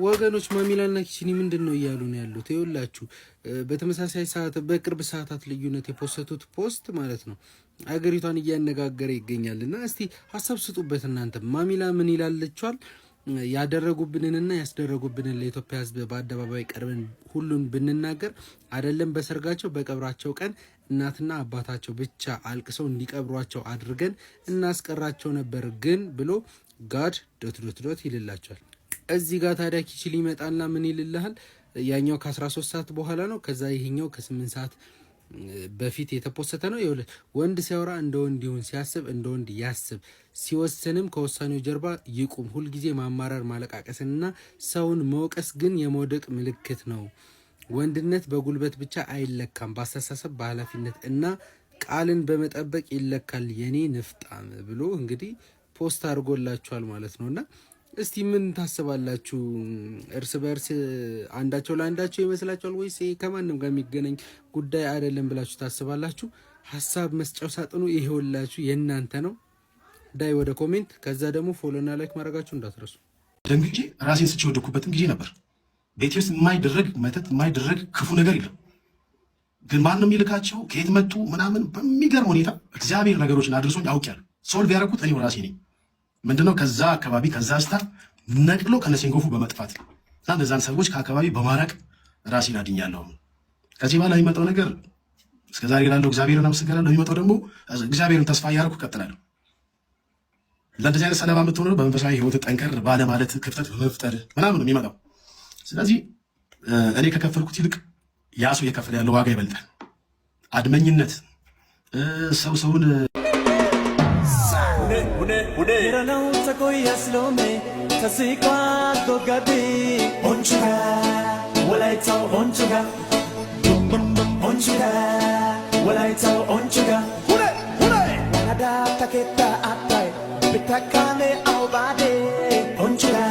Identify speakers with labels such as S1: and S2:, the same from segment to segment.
S1: ወገኖች ማሚላና ኪችኒ ምንድነው እያሉ ነው ያሉት? ይኸውላችሁ በተመሳሳይ ሰዓት በቅርብ ሰዓታት ልዩነት የፖስተቱት ፖስት ማለት ነው አገሪቷን እያነጋገረ ይገኛልና እስቲ ሐሳብ ስጡበት እናንተ። ማሚላ ምን ይላልቻል? ያደረጉብንንና ያስደረጉብንን ለኢትዮጵያ ሕዝብ በአደባባይ ቀርበን ሁሉን ብንናገር አይደለም በሰርጋቸው በቀብራቸው ቀን እናትና አባታቸው ብቻ አልቅሰው እንዲቀብሯቸው አድርገን እናስቀራቸው ነበር ግን ብሎ ጋድ ዶት ይልላቸዋል። እዚህ ጋር ታዲያ ኪችሊ ይመጣና ምን ይልልሃል? ያኛው ከ13 ሰዓት በኋላ ነው፣ ከዛ ይሄኛው ከ8 ሰዓት በፊት የተፖሰተ ነው። ይኸውልህ ወንድ ሲያወራ እንደ ወንድ ይሁን፣ ሲያስብ እንደ ወንድ ያስብ፣ ሲወስንም ከውሳኔው ጀርባ ይቁም። ሁልጊዜ ማማረር ማለቃቀስንና ሰውን መውቀስ ግን የመውደቅ ምልክት ነው። ወንድነት በጉልበት ብቻ አይለካም፣ በአስተሳሰብ በኃላፊነት እና ቃልን በመጠበቅ ይለካል የኔ ንፍጣም ብሎ እንግዲህ ፖስት አድርጎላችኋል ማለት ነውና እስቲ ምን ታስባላችሁ? እርስ በርስ አንዳቸው ለአንዳቸው ይመስላችኋል ወይስ ከማንም ጋር የሚገናኝ ጉዳይ አይደለም ብላችሁ ታስባላችሁ? ሀሳብ መስጫው ሳጥኑ ይሄውላችሁ የእናንተ ነው። ዳይ ወደ ኮሜንት፣ ከዛ ደግሞ ፎሎና ላይክ ማድረጋችሁ እንዳትረሱ።
S2: ደንግጬ ራሴን ስቼ ወደኩበትም ጊዜ ነበር። ቤቴ ውስጥ የማይደረግ መተት የማይደረግ ክፉ ነገር የለም። ግን ማንም ይልካቸው ከየት መጡ ምናምን በሚገርም ሁኔታ እግዚአብሔር ነገሮችን አድርሶኝ አውቄያለሁ። ሶልቭ ያደረኩት እኔው ራሴ ነኝ። ምንድነው ከዛ አካባቢ ከዛ ስታ ነቅሎ ከነሴንጎፉ በመጥፋት እና እነዛን ሰዎች ከአካባቢ በማራቅ ራሴን አድኛለሁ። ከዚህ በኋላ የሚመጣው ነገር እስከዛሬ ላለው እግዚአብሔርን አመሰግናለሁ። የሚመጣው ደግሞ እግዚአብሔርን ተስፋ እያደረኩ እቀጥላለሁ። ለእንደዚህ አይነት ሰለባ የምትሆነው በመንፈሳዊ ህይወት ጠንከር ባለ ማለት ክፍተት በመፍጠር ምናምን ነው የሚመጣው። ስለዚህ እኔ ከከፈልኩት ይልቅ ያ ሰው እየከፈለ ያለው ዋጋ ይበልጣል። አድመኝነት ሰውን
S3: Yerano takoya slome tasikwa dogadi onchuga walaita onchuga onchuga walaita onchuga hure nada taketa atai bitakane aubade onchuga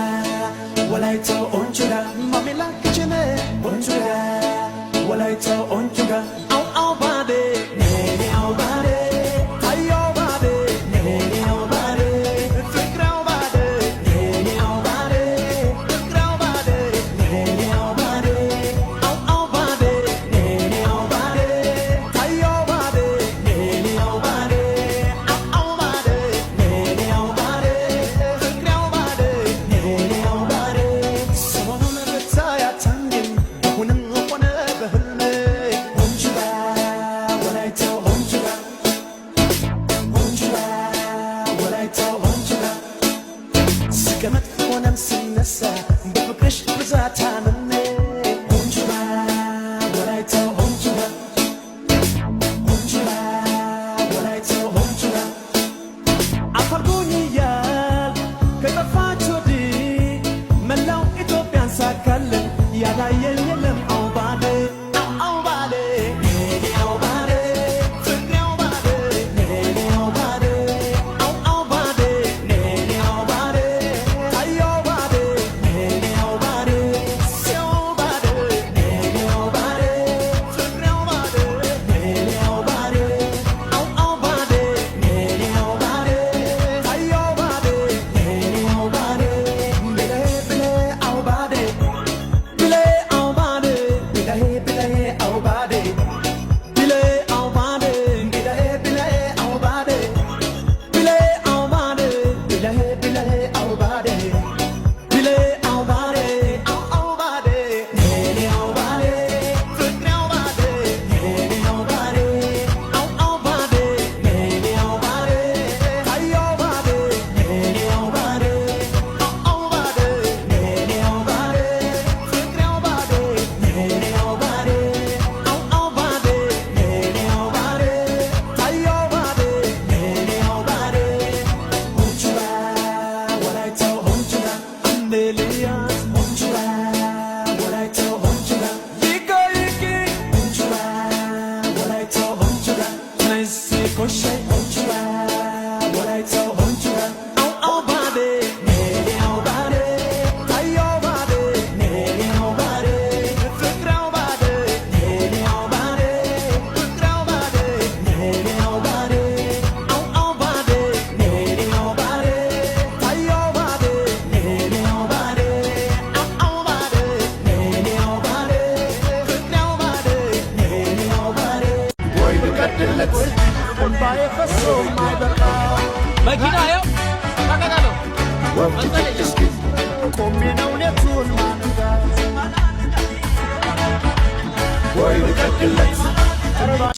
S3: walaita onchuga mamila kichene onchuga walaita onchuga au aubade nene aubade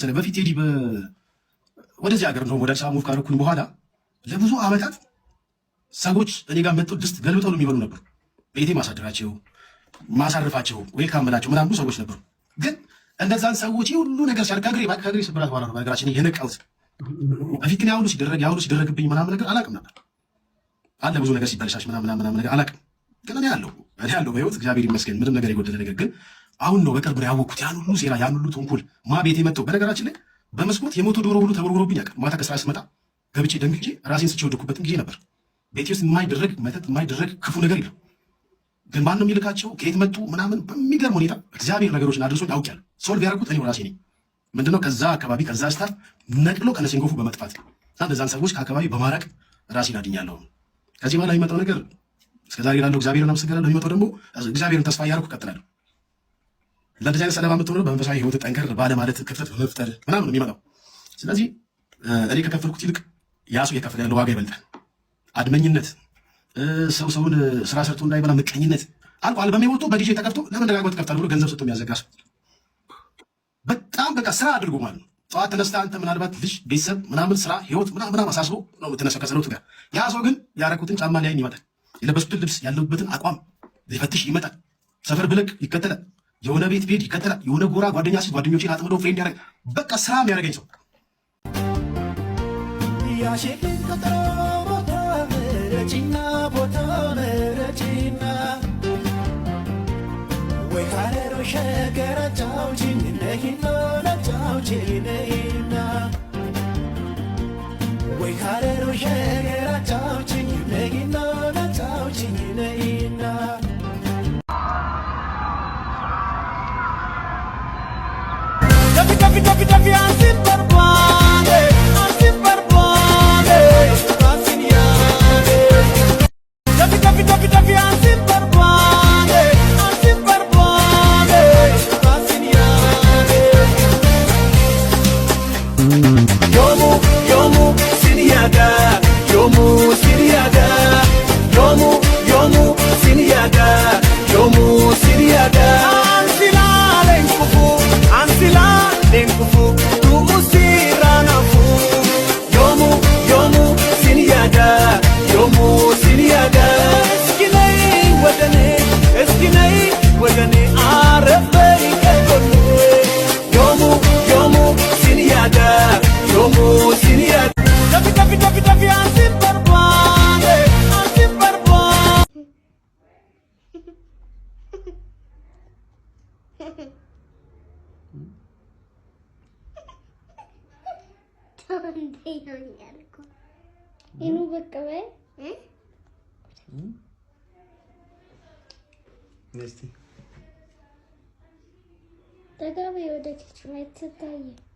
S2: መሰለህ በፊት ቴዲ ወደዚህ ሀገር ነው ወደ አዲስ አበባ ሙቭ ካደረኩኝ በኋላ ለብዙ ዓመታት ሰዎች እኔ ጋር መጥተው ድስት ገልብጠው የሚበሉ ነበሩ። ቤቴ ማሳደራቸው ማሳረፋቸው ዌልካም ብላቸው ምናምን ብዙ ሰዎች ነበሩ። ግን እነዛን ሰዎች ሁሉ ነገር ሲያደርግ ከእግሬ ስብራት በኋላ ነው በነገራችን የነቃሁት። በፊት ግን ያሁሉ ሲደረግብኝ ምናምን ነገር አላውቅም ነበር። አለ ብዙ ነገር ሲበለሻሽ ምናምን ነገር አላውቅም። ግን እኔ ያለው በህይወት እግዚአብሔር ይመስገን ምንም ነገር የጎደለ ነገር ግን አሁን ነው በቅርብ ነው ያወቅሁት። ያን ሁሉ ሴራ ያን ሁሉ ተንኮል ቤቴ መጥተው በነገራችን ላይ በመስኮት የሞቶ ዶሮ ሁሉ ተቦርቦሮብኝ ያውቃል። ማታ ከስራ ስመጣ ገብቼ ደንግጬ ራሴን ስቼ ወደኩበትም ጊዜ ነበር። ቤቴ ውስጥ የማይደረግ መተት የማይደረግ ክፉ ነገር የለም። ግን ማን ነው የሚልካቸው ከየት መጡ ምናምን በሚገርም ሁኔታ እግዚአብሔር ነገሮችን አድርሶኝ አውቄያለሁ። ሶልቭ ያደረኩት እኔው ራሴ ነኝ። ምንድነው ከዛ አካባቢ ከዛ ስታፍ ነቅሎ ከነሴንጎፉ በመጥፋት እነዛን ሰዎች ከአካባቢ በማራቅ ራሴን አድኛለሁ። ከዚህ በኋላ የሚመጣው ነገር እስከዛሬ ላለው እግዚአብሔርን አመሰግናለሁ። የሚመጣው ደግሞ እግዚአብሔርን ተስፋ እያደረኩ እቀጥላለሁ። ለእንደዚህ አይነት ሰለባ የምትሆነው በመንፈሳዊ ህይወት ጠንከር ባለ ማለት ክፍተት በመፍጠር ምናምን የሚመጣው። ስለዚህ እኔ ከከፈልኩት ይልቅ ያ ሰው የከፈለ ያለው ዋጋ ይበልጣል። አድመኝነት፣ ሰውን ስራ ሰርቶ እንዳይበላ ምቀኝነት አልቆ አልበሜ ወጥቶ በዲጄ ተከፍቶ ለምን ደጋግመህ ትከፍታለህ ብሎ ገንዘብ ሰጥቶ የሚያዘጋ ሰው በጣም በቃ ስራ አድርጎ ማለት ነው። ጠዋት ተነስተህ አንተ ምናልባት ልጅ ቤተሰብ ምናምን ስራ ህይወት ምናምን አሳስቦ ነው የምትነሳው ከጸሎቱ ጋር። ያ ሰው ግን ያረኩትን ጫማ ሊያይኝ ይመጣል። የለበሱትን ልብስ ያለሁበትን አቋም ሊፈትሽ ይመጣል። ሰፈር ብለቅ ይከተላል። የሆነ ቤት ቤድ ይከተላል። የሆነ ጎራ ጓደኛ ሲል ጓደኞቼን አጥምዶ ፍሬንድ ያደረግ በቃ ስራ የሚያደርገኝ ሰው
S3: ያሽን ቀጠሮ ቦታ ረጂና ቦታ ረጂና ወይ ካረሮ ሸገራ ጫውቺኝ ነሂና ጫውቺኝ ነሂና ወይ ካረሮ ሸገራ ጫውቺኝ ነሂና ጫውቺኝ ነሂና Davi ansin barbane asiniane Davi ansin barbane asiniane Yomu siniada Yomu siniada Yomu siniada Yomu siniada Ansila lenkufu tu usiranafu yomu siniyada eskinai wadane arafai kakone yomu siniyada Davi ansin barbane
S4: Ini betul
S1: Nesti.
S4: Tagay udah cuma itu aja.